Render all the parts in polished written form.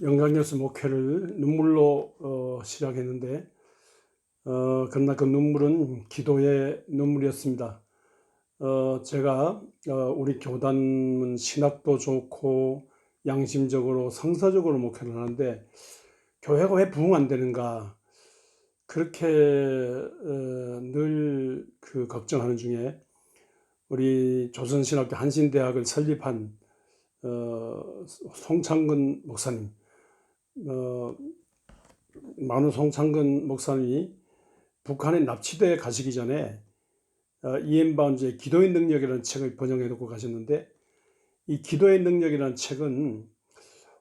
영광뉴스 목회를 눈물로 시작했는데 그러나 그 눈물은 기도의 눈물이었습니다. 제가 우리 교단은 신학도 좋고 양심적으로 성서적으로 목회를 하는데 교회가 왜 부흥 안 되는가 그렇게 늘 그 걱정하는 중에 우리 조선신학교 한신대학을 설립한 송창근 목사님, 만우 송창근 목사님이 북한에 납치돼 가시기 전에 이엔 바운즈의 기도의 능력이라는 책을 번역해 놓고 가셨는데, 이 기도의 능력이라는 책은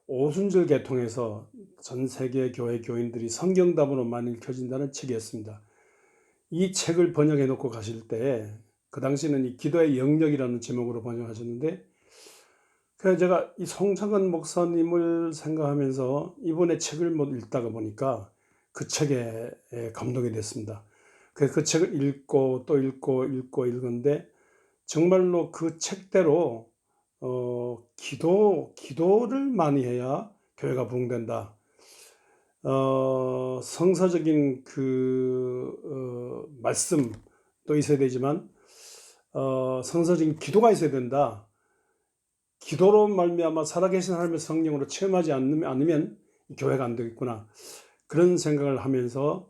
오순절 개통해서 전 세계 교회 교인들이 성경답으로만 읽혀진다는 책이었습니다. 이 책을 번역해 놓고 가실 때 그 당시에는 이 기도의 영역이라는 제목으로 번역하셨는데, 그래서 제가 이 송창근 목사님을 생각하면서 이번에 책을 못 읽다가 보니까 그 책에 감동이 됐습니다. 그래서 그 책을 읽고 또 읽고 읽었는데 정말로 그 책대로 기도를 많이 해야 교회가 부흥된다. 성서적인 말씀도 있어야 되지만 성서적인 기도가 있어야 된다. 기도로 말미암아 살아계신 하나님의 성령으로 체험하지 않으면 교회가 안 되겠구나, 그런 생각을 하면서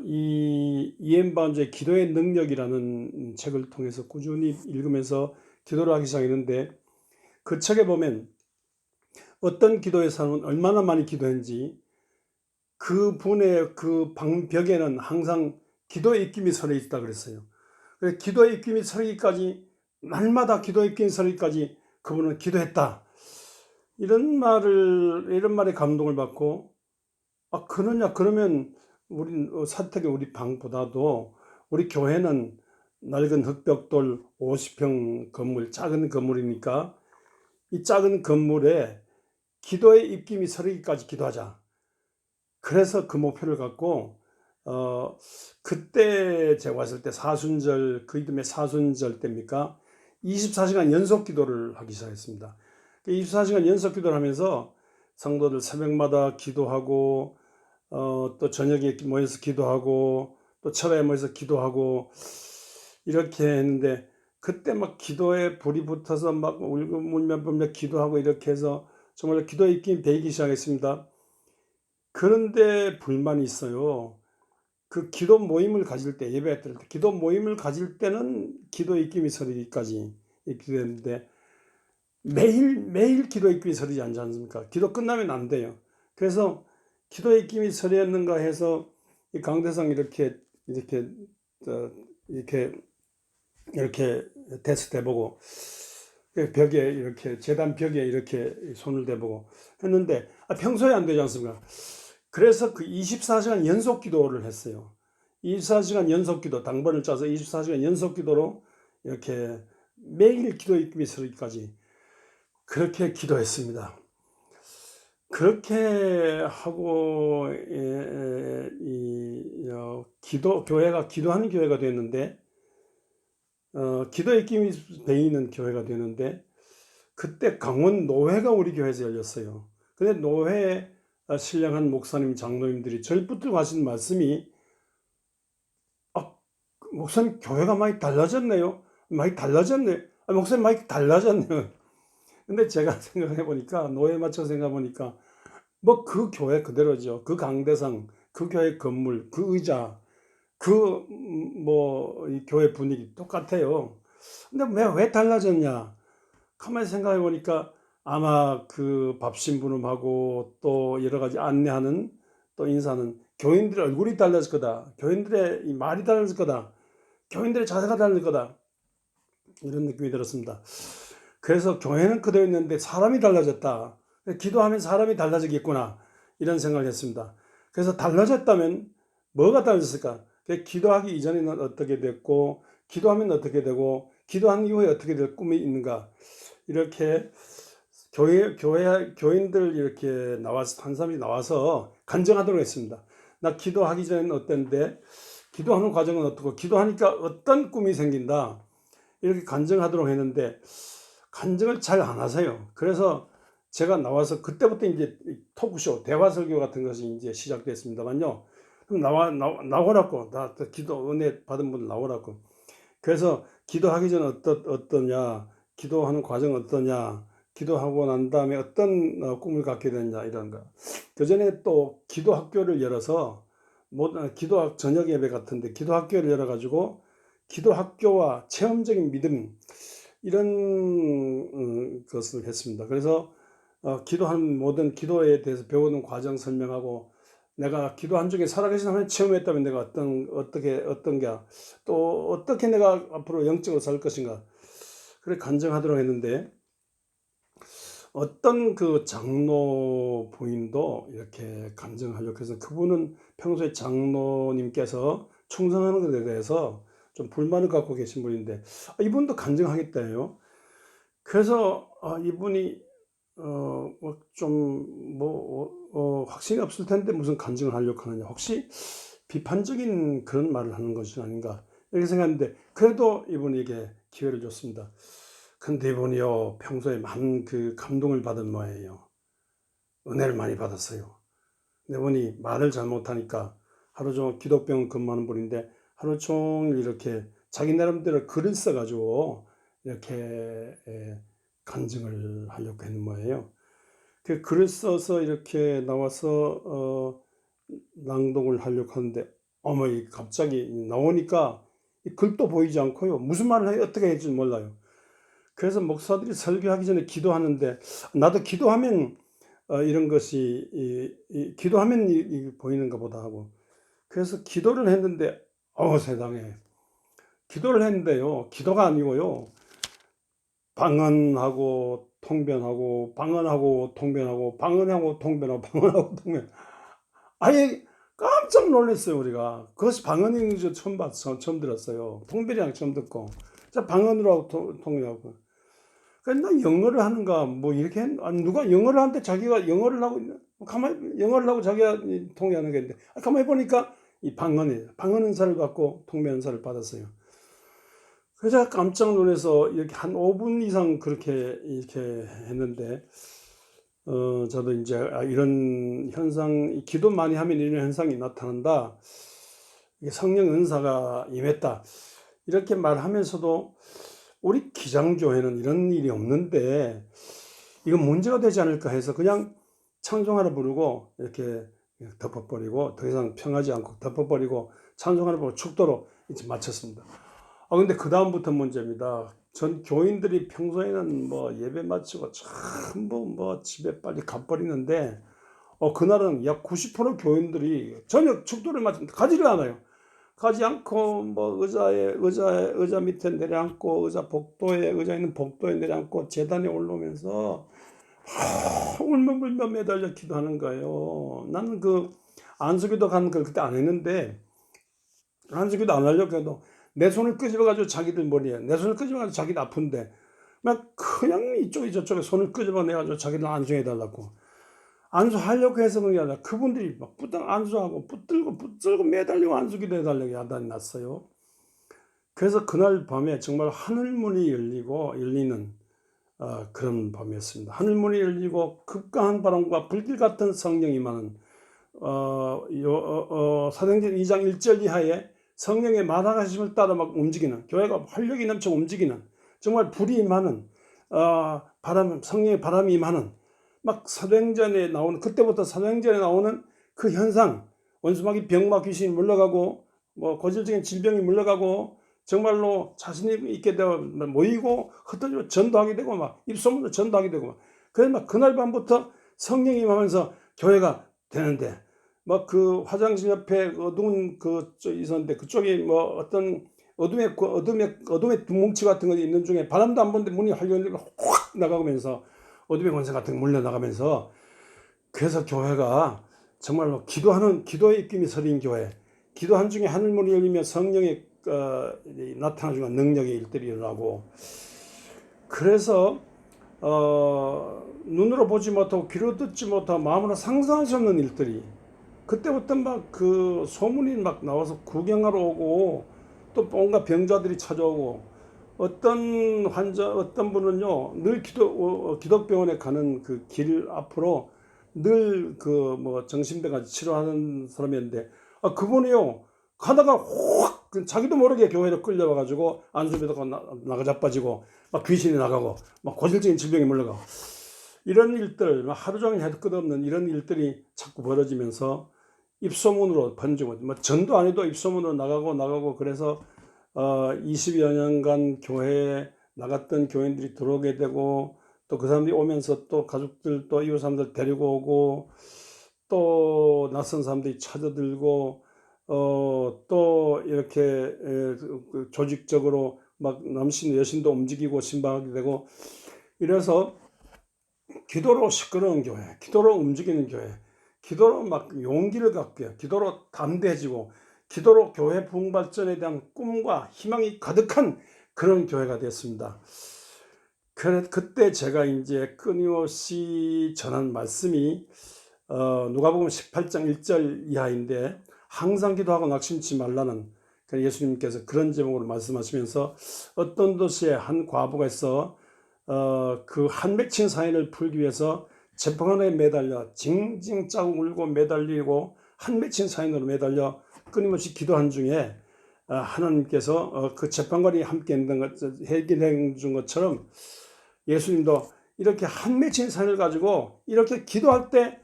이 이엔 바운즈의 기도의 능력이라는 책을 통해서 꾸준히 읽으면서 기도를 하기 시작했는데, 그 책에 보면 어떤 기도의 사람은 얼마나 많이 기도했는지 그 분의 그 방벽에는 항상 기도의 입김이 서려 있다 그랬어요. 그래서 기도의 입김이 서리기까지, 날마다 기도의 입김이 서리기까지 그분은 기도했다, 이런 말에 감동을 받고, 그러냐, 그러면 우리 방보다도 우리 교회는 낡은 흙벽돌 50평 건물, 작은 건물이니까 이 작은 건물에 기도의 입김이 서리기까지 기도하자. 그래서 그 목표를 갖고 그때 제가 왔을 때 사순절, 그 이듬해 사순절 때입니까? 24시간 연속 기도를 하기 시작했습니다. 24시간 연속 기도를 하면서 성도들 새벽마다 기도하고 또 저녁에 모여서 기도하고 또 철야에 모여서 기도하고 이렇게 했는데, 그때 막 기도에 불이 붙어서 막 울며 기도하고 이렇게 해서 정말 기도의 입김이 배이기 시작했습니다. 그런데 불만이 있어요. 그 기도 모임을 가질 때, 예배 때 기도 모임을 가질 때는 기도의 입김이 서리기까지 기도했는데 매일 기도의 입김이 서리지 않지 않습니까? 기도 끝나면 안 돼요. 그래서 기도의 입김이 서렸는가 해서 이 강대상 이렇게 테스트 해보고, 벽에 이렇게 제단 벽에 이렇게 손을 대보고 했는데 평소에 안 되지 않습니까? 그래서 그 24시간 연속 기도를 했어요. 24시간 연속 기도, 당번을 짜서 24시간 연속 기도로 이렇게 매일 기도의 입김이 서리기까지 그렇게 기도했습니다. 그렇게 하고 교회가 기도하는 교회가 됐는데, 기도의 입김이 배이는 교회가 되는데, 그때 강원 노회가 우리 교회에서 열렸어요. 근데 노회 신령한 목사님, 장로님들이 저를 붙들고 하신 말씀이, 목사님 교회가 많이 달라졌네요. 많이 달라졌네. 목사님 많이 달라졌네요. 근데 제가 생각해 보니까, 노회에 맞춰 생각해 보니까 뭐 그 교회 그대로죠. 그 강대상, 그 교회 건물, 그 의자, 이 교회 분위기 똑같아요. 근데 왜 달라졌냐? 가만히 생각해 보니까 아마 그 밥심부름하고 또 여러 가지 안내하는, 또 인사는 교인들의 얼굴이 달라질 거다. 교인들의 이 말이 달라질 거다. 교인들의 자세가 달라질 거다. 이런 느낌이 들었습니다. 그래서 교회는 그대로 있는데 사람이 달라졌다. 기도하면 사람이 달라지겠구나, 이런 생각을 했습니다. 그래서 달라졌다면 뭐가 달라졌을까? 기도하기 이전에는 어떻게 됐고, 기도하면 어떻게 되고, 기도한 이후에 어떻게 될 꿈이 있는가, 이렇게 교인들 이렇게 나와서, 한 사람이 나와서 간증하도록 했습니다. 나 기도하기 전에는 어땠는데, 기도하는 과정은 어떻고, 기도하니까 어떤 꿈이 생긴다, 이렇게 간증하도록 했는데 간증을 잘 안 하세요. 그래서 제가 나와서 그때부터 이제 토크쇼, 대화 설교 같은 것이 이제 시작됐습니다만요. 그럼 나오라고, 기도 은혜 받은 분들 나오라고. 그래서 기도하기 전에 어떠냐, 기도하는 과정 어떠냐, 기도하고 난 다음에 어떤 꿈을 갖게 되냐, 이런 거. 그 전에 또 기도 학교를 열어서, 기도 저녁 예배 같은데 기도 학교를 열어가지고 기도 학교와 체험적인 믿음, 이런 것을 했습니다. 그래서 기도하는 모든 기도에 대해서 배우는 과정 설명하고, 내가 기도한 중에 살아계신 하나님 체험했다면 내가 어떤 게 또 어떻게 내가 앞으로 영적으로 살 것인가, 그래 간증하도록 했는데, 어떤 그 장로 부인도 이렇게 간증하려고 해서, 그분은 평소에 장로님께서 충성하는 것에 대해서 좀 불만을 갖고 계신 분인데, 이분도 간증하겠다요. 그래서 이분이 확신이 없을 텐데 무슨 간증을 하려고 하느냐, 혹시 비판적인 그런 말을 하는 것이 아닌가, 이렇게 생각했는데, 그래도 이분에게 기회를 줬습니다. 근데 이분이요, 평소에 많은 그 감동을 받은 모양이에요. 은혜를 많이 받았어요. 근데 이분이 말을 잘 못하니까, 하루 종일 기독병 근무하는 분인데 하루 종일 이렇게 자기 나름대로 글을 써가지고 이렇게 간증을 하려고 했는 모양이에요. 그 글을 써서 이렇게 나와서 낭독을 하려고 하는데, 갑자기 나오니까 이 글도 보이지 않고요, 무슨 말을 어떻게 할지 몰라요. 그래서 목사들이 설교하기 전에 기도하는데, 나도 기도하면 이런 것이 기도하면 보이는가 보다 하고, 그래서 기도를 했는데, 세상에, 기도를 했는데요, 기도가 아니고요, 방언하고 통변하고 방언하고 통변하고 방언하고 통변하고 방언하고 통변. 아예 깜짝 놀랐어요. 우리가 그것이 방언인 줄 처음 들었어요. 통변이랑 처음 듣고, 자, 방언으로 하고 통변하고. 그러니까 나 영어를 하는가 뭐 이렇게 누가 영어를 하는데 자기가 영어를 하고 가만히 영어를 하고 자기가 통역하는 게 있는데, 가만히 보니까 이 방언이에요. 방언 은사를 받고 통변 은사를 받았어요. 그래서 제가 깜짝 놀라서 이렇게 한 5분 이상 이렇게 했는데, 저도 이제 이런 현상, 기도 많이 하면 이런 현상이 나타난다, 이게 성령 은사가 임했다, 이렇게 말하면서도 우리 기장교회는 이런 일이 없는데 이건 문제가 되지 않을까 해서 그냥 찬송하러 부르고 이렇게 덮어버리고, 더 이상 평하지 않고 덮어버리고 찬송하러 부르고 축도로 이제 마쳤습니다. 근데 그 다음부터 문제입니다. 전 교인들이 평소에는 예배 마치고 전부 집에 빨리 가버리는데, 그날은 약 90% 교인들이 저녁 축도를 마치는데 가지를 않아요. 가지 않고 의자 밑에 내려앉고, 의자 있는 복도에 내려앉고 제단에 올라오면서 울면불면 매달려 기도하는 거예요. 나는 그 안수기도 가는 걸 그때 안 했는데, 안수기도 안 하려고 해도 내 손을 끄집어가지고 자기들 머리에, 내 손을 끄집어가지고 자기들 아픈데 막 그냥 이쪽에 저쪽에 손을 끄집어내가지고 자기들 안수해달라고, 안수하려고 해서 그런 게 아니라 그분들이 막 부당 안수하고 붙들고 매달리고 안수기도 해달라고 야단이 났어요. 그래서 그날 밤에 정말 하늘문이 열리는 그런 밤이었습니다. 하늘문이 열리고 급강한 바람과 불길 같은 성령이 임하는, 사도행전 2장 1절 이하에 성령의 말하심을 따라 막 움직이는, 교회가 활력이 넘쳐 움직이는, 정말 불이 임하는, 성령의 바람이 임하는, 막 사도행전에 나오는, 그때부터 사도행전에 나오는 그 현상, 원수마귀 병마 귀신이 물러가고 고질적인 질병이 물러가고, 정말로 자신이 있게 되어 모이고 흩어지고 전도하게 되고 막 입소문도 전도하게 되고 그래서 막 그날 밤부터 성령이 임하면서 교회가 되는데, 그 화장실 옆에 어두운 있었는데, 그쪽에 어떤 어둠의 뭉치 같은 거 있는 중에 바람도 안 부는데 문이 활려지고 확 나가면서 어둠의 권세 같은 게 물려나가면서, 그래서 교회가 정말로 기도의 입김이 서린 교회, 기도한 중에 하늘문이 열리며 성령의 나타나주는 능력의 일들이 일어나고, 그래서 눈으로 보지 못하고 귀로 듣지 못하고 마음으로 상상할 수 없는 일들이, 그때부터 막 소문이 막 나와서 구경하러 오고, 또 뭔가 병자들이 찾아오고, 어떤 환자, 어떤 분은요, 늘 기독병원에 가는 그 길 앞으로 늘 그 뭐 정신병원 치료하는 사람이었는데, 그분이요, 가다가 확, 자기도 모르게 교회로 끌려와가지고 안수받고 나가 자빠지고, 막 귀신이 나가고, 막 고질적인 질병이 물러가고, 이런 일들, 막 하루 종일 해도 끝없는 이런 일들이 자꾸 벌어지면서 입소문으로 번지고, 뭐 전도 아니도 입소문으로 나가고, 그래서 20여 년간 교회에 나갔던 교인들이 들어오게 되고, 또 그 사람들이 오면서 또 가족들, 또 이웃 사람들 데리고 오고, 또 낯선 사람들이 찾아들고, 또 이렇게 그 조직적으로 막 남신 여신도 움직이고 신방하게 되고, 이래서 기도로 시끄러운 교회, 기도로 움직이는 교회, 기도로 막 용기를 갖고요, 기도로 담대해지고, 기도로 교회 부흥 발전에 대한 꿈과 희망이 가득한 그런 교회가 됐습니다. 그때 제가 이제 끊임없이 전한 말씀이 누가복음 18장 1절 이하인데, 항상 기도하고 낙심치 말라는, 예수님께서 그런 제목으로 말씀하시면서 어떤 도시에 한 과부가 있어 그 한 맺힌 사연을 풀기 위해서 재판관에 매달려 징징 짜고 울고 매달리고 한 맺힌 사연으로 매달려 끊임없이 기도한 중에 하나님께서 그 재판관이 함께 해결해 준 것처럼 예수님도 이렇게 한 맺힌 사연을 가지고 이렇게 기도할 때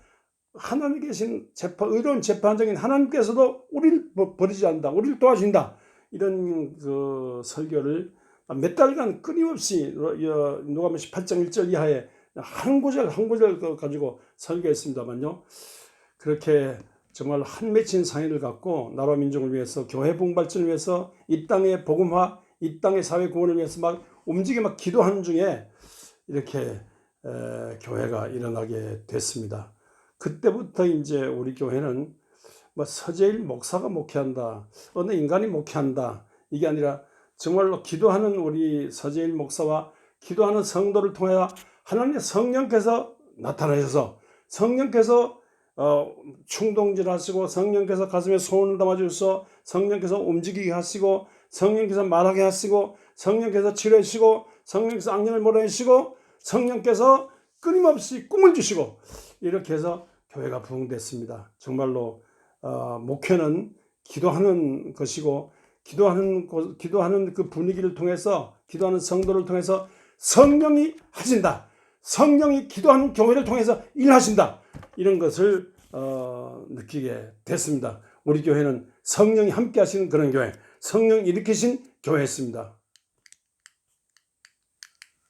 하나님 계신 의로운 재판장인 하나님께서도 우리를 버리지 않는다, 우리를 도와준다, 이런 그 설교를 몇 달간 끊임없이 누가복음 18장 1절 이하에 한 구절 한 구절 가지고 설교했습니다만요, 그렇게 정말 한 맺힌 상인을 갖고 나라 민족을 위해서, 교회 부흥 발전을 위해서, 이 땅의 복음화, 이 땅의 사회 구원을 위해서 막 기도하는 중에 이렇게 교회가 일어나게 됐습니다. 그때부터 이제 우리 교회는 뭐 서재일 목사가 목회한다, 어느 인간이 목회한다, 이게 아니라 정말로 기도하는 우리 서재일 목사와 기도하는 성도를 통하여 하나님의 성령께서 나타나셔서, 성령께서 충동질 하시고, 성령께서 가슴에 소원을 담아주셔서 성령께서 움직이게 하시고, 성령께서 말하게 하시고, 성령께서 치료해 주시고, 성령께서 악령을 몰아내시고, 성령께서 끊임없이 꿈을 주시고, 이렇게 해서 교회가 부흥됐습니다. 정말로 목회는 기도하는 것이고, 기도하는 그 분위기를 통해서, 기도하는 성도를 통해서 성령이 하신다, 성령이 기도하는 교회를 통해서 일하신다, 이런 것을 느끼게 됐습니다. 우리 교회는 성령이 함께 하시는 그런 교회, 성령 일으키신 교회였습니다.